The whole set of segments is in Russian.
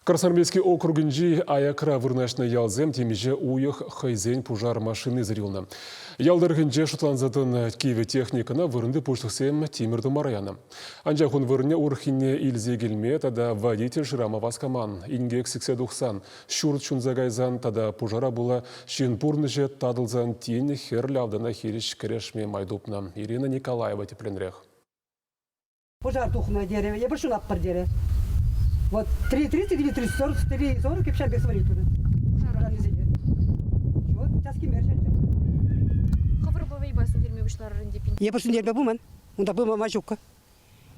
Красноармейский округінжі аякра вырнашны ялзем темеже уйық хайзен пужар машины зрилны. Ялдыргінже шутланзатын Киеве техникана вырынды пуштықсем Тимирді Мараяны. Анжақын вырыне урхине илзе келме, тада водитель Ширама Васкаман, ингек 80-90, шурт шунзагайзан, тада пужара була шинпурныже тадылзан тень херлявдана хириш керешме майдупна. Ирина Николаева тепленрех. Пожар тухное дерево, я прошу напор дерево. Вот 330 или 340, 440 и 50 сварить туда. Чего? Тяжкий мерчен. Хавар бавай басын дерме бушлар рендепин. Я прошу дерьме буман. Он так был мажука.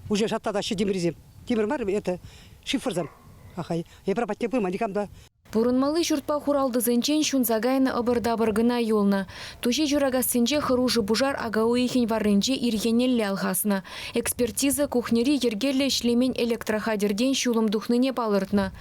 Уже шатта ще демризем. Демр это шифрзам. Ахай. Я пропатне буман, никогда. Пурынмалы жұртпа хуралды зенчен шунзагайны обырдабыргына юлна. Туши журагасынче хыружы бужар агауихин варрынче иргенелле алхасна. Экспертиза кухнери ергелле шлемень электрохадерден шулым духныне палыртна.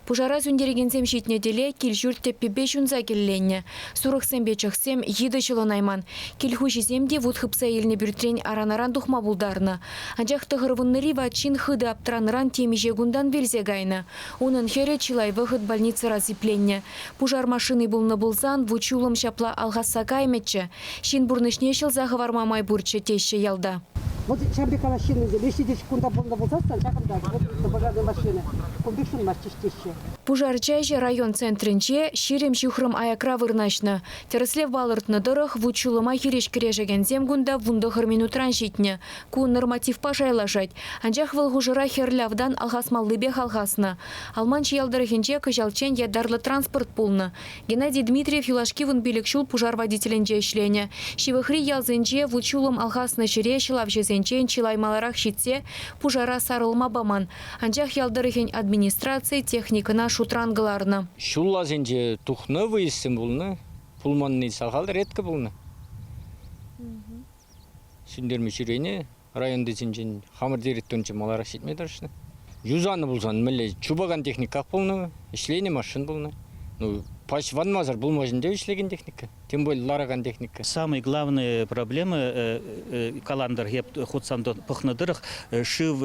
Пужара сүндерегенсем шитнеделе кил жұрт теппебе шунза келленне. Сурықсем бечықсем еді найман. Килхушиземде вудхыпса еліне бүртрен аранаран духма булдарна. Анжақты ғырвыннери ватчин хыды аптраныран темеже гундан верзе гайна. Унын хере чилай выход больницы разипленне. Пужар машины булны булзан, вучулым шапла алғаса кайметче. Шин бурнышне шылзағы вармамай бурче теші ялда. Вот шамбекала шины, если 10 секунд было булзастан, шахам вот пожарные машины. Кумбишын машчиштеше. Пужар чайже район центринче ширем шухрым аякра вырнашна. Тереслев балыртны дырых вучулыма хиреш кережеген земгунда вундахыр минутран житне. Ку норматив пашайлашать. Анжах вылгужыра херлявдан алхасмаллыбе халхасна. Алманчы ялдырыхенче кыжалчен ядарлы транспорт пулны. Геннадий Дмитриев юлашкивын билікшул пужар водителенче ішлене. Шивыхри ялзенче вучулым алхасны шире шилавжезенчен чилаймаларах щитсе пужара сарылма баман. Анжах ялдырыхен администрация техникына шутрангаларны. Шулла зенче тухны выйсем булны. Пулманный сахал редко булны. Сүндерме ширене районды зенчен хамыр директөнче маларах щитме даршны. Юзаны булсан мілі чубаган техника булны, işleyene машин булны. Ну, паш ванмазар булмажында işlеген техника. Тем более лараган техника. Самые главные проблемы каландар хеп хотсамда пахнадырых шив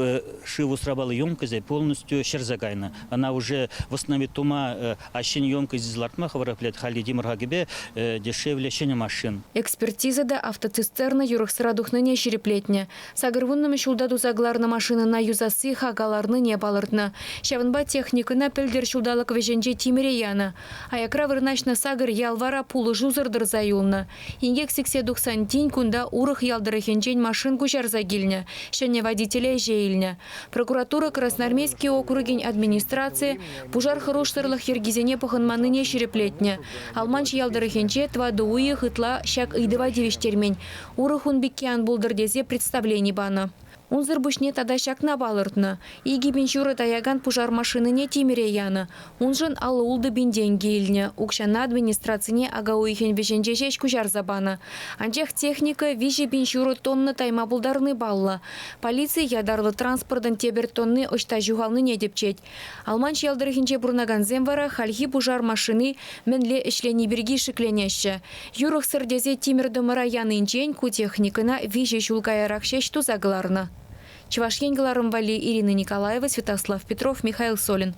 усрабала емкость полностью щерзагайна. Она уже в основе тума ащен емкость из лартмаха вырабатывает халидим рагибе дешевле щеня машин. Экспертизада автоцистерна юрықсыра духныне шереплетне. Сагырвунными шулдаду загларны машины на юзасы хагаларны не балыртны. Шавынба техникына пілдер шулдалық веженже тимирияна. Аякра вырнашны сагыр ялвара пулы жузыр дырза юлны. Ингек 80-90 тень кунда урых ялдырыхенчен машин кучарза гильня. Шене водителя жейльня. Прокуратура Красноармейский округень администрации пужар хороштырлых ергизене пахынманыне шереплетне. Алманч ялдырыхенче твады уйы хытла шак ыйдыва девиштермень. Урых унбеккеан булдырдезе представлений бана. Унзыр бушне тада шакна балыртны. Иги бенчуры таяган пужар машиныне тимире яны. Унжын алы улды бенден гейльне. Укшана администрацияне ага уйхен вешенже шеш кужар забаны. Анчах техника вижи бенчуры тонны тайма булдарны балла. Полиция ядарлы транспортын тебер тонны очта жугалны не депчет. Алманч ялдырыхенче бурнаган земвара хальхи пужар машины менле ишлени берги шикленеші. Юрых сырдезе тимирді мыраяны инчен ку техникына вижи шулкаярак шеш тузагларны. Чувашьен Галарымвали, Ирина Николаева, Святослав Петров, Михаил Солин.